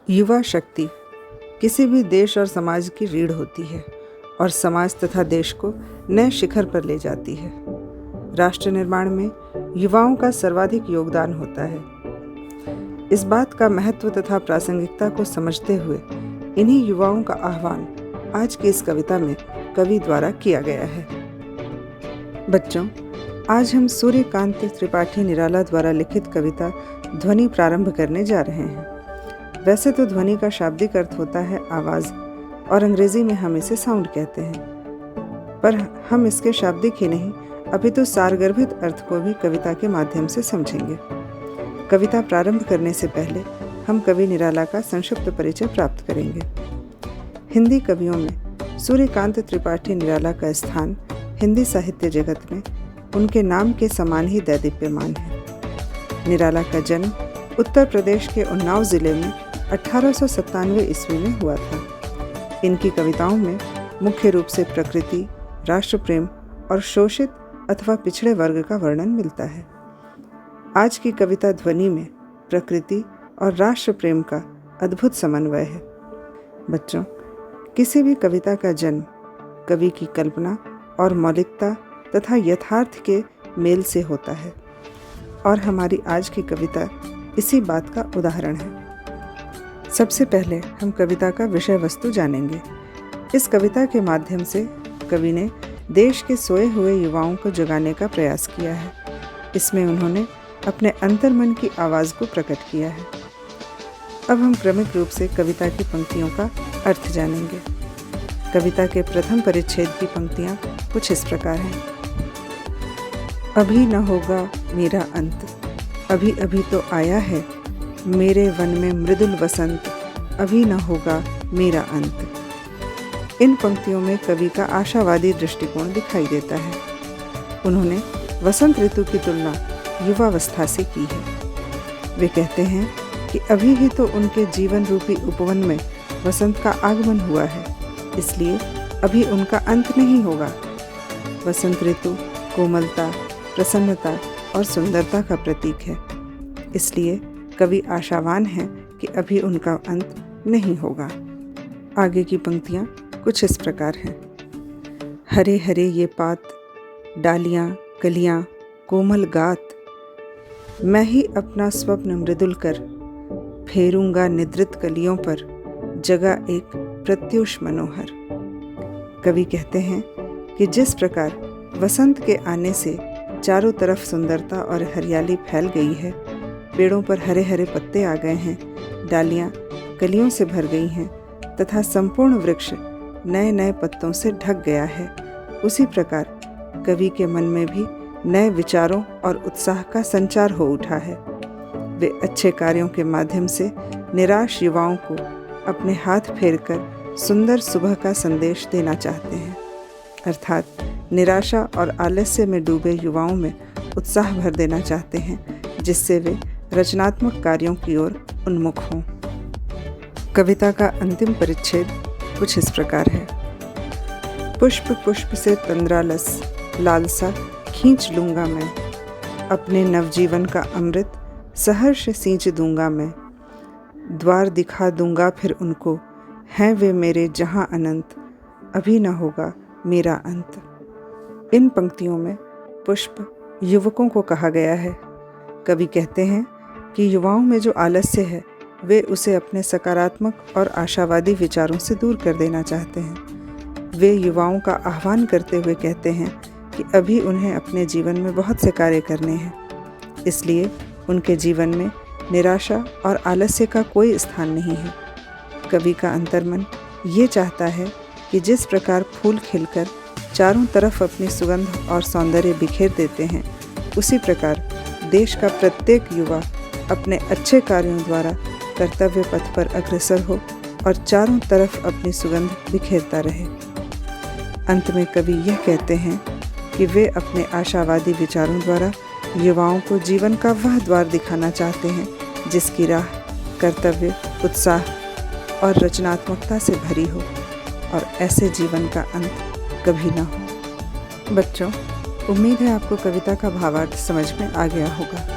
युवा शक्ति किसी भी देश और समाज की रीढ़ होती है और समाज तथा देश को नए शिखर पर ले जाती है। राष्ट्र निर्माण में युवाओं का सर्वाधिक योगदान होता है। इस बात का महत्व तथा प्रासंगिकता को समझते हुए इन्हीं युवाओं का आह्वान आज की इस कविता में कवि द्वारा किया गया है। बच्चों, आज हम सूर्यकांत त्रिपाठी निराला द्वारा लिखित कविता ध्वनि प्रारंभ करने जा रहे हैं। वैसे तो ध्वनि का शाब्दिक अर्थ होता है आवाज़ और अंग्रेजी में हम इसे साउंड कहते हैं, पर हम इसके शाब्दिक ही नहीं अपितु सारगर्भित अर्थ को भी कविता के माध्यम से समझेंगे। कविता प्रारंभ करने से पहले हम कवि निराला का संक्षिप्त परिचय प्राप्त करेंगे। हिंदी कवियों में सूर्यकांत त्रिपाठी निराला का स्थान हिंदी साहित्य जगत में उनके नाम के समान ही दैदीप्यमान है। निराला का जन्म उत्तर प्रदेश के उन्नाव जिले में 1897 ईस्वी में हुआ था। इनकी कविताओं में मुख्य रूप से प्रकृति, राष्ट्र प्रेम और शोषित अथवा पिछड़े वर्ग का वर्णन मिलता है। आज की कविता ध्वनि में प्रकृति और राष्ट्र प्रेम का अद्भुत समन्वय है। बच्चों, किसी भी कविता का जन्म कवि की कल्पना और मौलिकता तथा यथार्थ के मेल से होता है और हमारी आज की कविता इसी बात का उदाहरण है। सबसे पहले हम कविता का विषय वस्तु जानेंगे। इस कविता के माध्यम से कवि ने देश के सोए हुए युवाओं को जगाने का प्रयास किया है। इसमें उन्होंने अपने अंतर्मन की आवाज़ को प्रकट किया है। अब हम क्रमिक रूप से कविता की पंक्तियों का अर्थ जानेंगे। कविता के प्रथम परिच्छेद की पंक्तियाँ कुछ इस प्रकार हैं। अभी न होगा मेरा अंत, अभी अभी तो आया है मेरे वन में मृदुल वसंत, अभी न होगा मेरा अंत। इन पंक्तियों में कवि का आशावादी दृष्टिकोण दिखाई देता है। उन्होंने वसंत ऋतु की तुलना युवावस्था से की है। वे कहते हैं कि अभी ही तो उनके जीवन रूपी उपवन में वसंत का आगमन हुआ है, इसलिए अभी उनका अंत नहीं होगा। वसंत ऋतु कोमलता, प्रसन्नता और सुंदरता का प्रतीक है, इसलिए कवि आशावान है कि अभी उनका अंत नहीं होगा। आगे की पंक्तियाँ कुछ इस प्रकार हैं। हरे हरे ये पात, डालियाँ कलियाँ कोमल गात, मैं ही अपना स्वप्न मृदुल कर फेरूंगा निद्रित कलियों पर, जगह एक प्रत्युष मनोहर। कवि कहते हैं कि जिस प्रकार वसंत के आने से चारों तरफ सुंदरता और हरियाली फैल गई है, पेड़ों पर हरे हरे पत्ते आ गए हैं, डालियाँ कलियों से भर गई हैं तथा संपूर्ण वृक्ष नए नए पत्तों से ढक गया है, उसी प्रकार कवि के मन में भी नए विचारों और उत्साह का संचार हो उठा है। वे अच्छे कार्यों के माध्यम से निराश युवाओं को अपने हाथ फेरकर सुंदर सुबह का संदेश देना चाहते हैं, अर्थात निराशा और आलस्य में डूबे युवाओं में उत्साह भर देना चाहते हैं, जिससे वे रचनात्मक कार्यों की ओर उन्मुख हों। कविता का अंतिम परिच्छेद कुछ इस प्रकार है। पुष्प पुष्प से तंद्रालस लालसा खींच लूँगा मैं, अपने नवजीवन का अमृत सहर्ष सींच दूँगा मैं, द्वार दिखा दूँगा फिर उनको, हैं वे मेरे जहाँ अनंत, अभी न होगा मेरा अंत। इन पंक्तियों में पुष्प युवकों को कहा गया है। कवि कहते हैं कि युवाओं में जो आलस्य है वे उसे अपने सकारात्मक और आशावादी विचारों से दूर कर देना चाहते हैं। वे युवाओं का आह्वान करते हुए कहते हैं कि अभी उन्हें अपने जीवन में बहुत से कार्य करने हैं, इसलिए उनके जीवन में निराशा और आलस्य का कोई स्थान नहीं है। कवि का अंतर्मन ये चाहता है कि जिस प्रकार फूल खिलकर चारों तरफ अपनी सुगंध और सौंदर्य बिखेर देते हैं, उसी प्रकार देश का प्रत्येक युवा अपने अच्छे कार्यों द्वारा कर्तव्य पथ पर अग्रसर हो और चारों तरफ अपनी सुगंध बिखेरता रहे। अंत में कवि यह कहते हैं कि वे अपने आशावादी विचारों द्वारा युवाओं को जीवन का वह द्वार दिखाना चाहते हैं जिसकी राह कर्तव्य, उत्साह और रचनात्मकता से भरी हो और ऐसे जीवन का अंत कभी ना हो। बच्चों, उम्मीद है आपको कविता का भावार्थ समझ में आ गया होगा।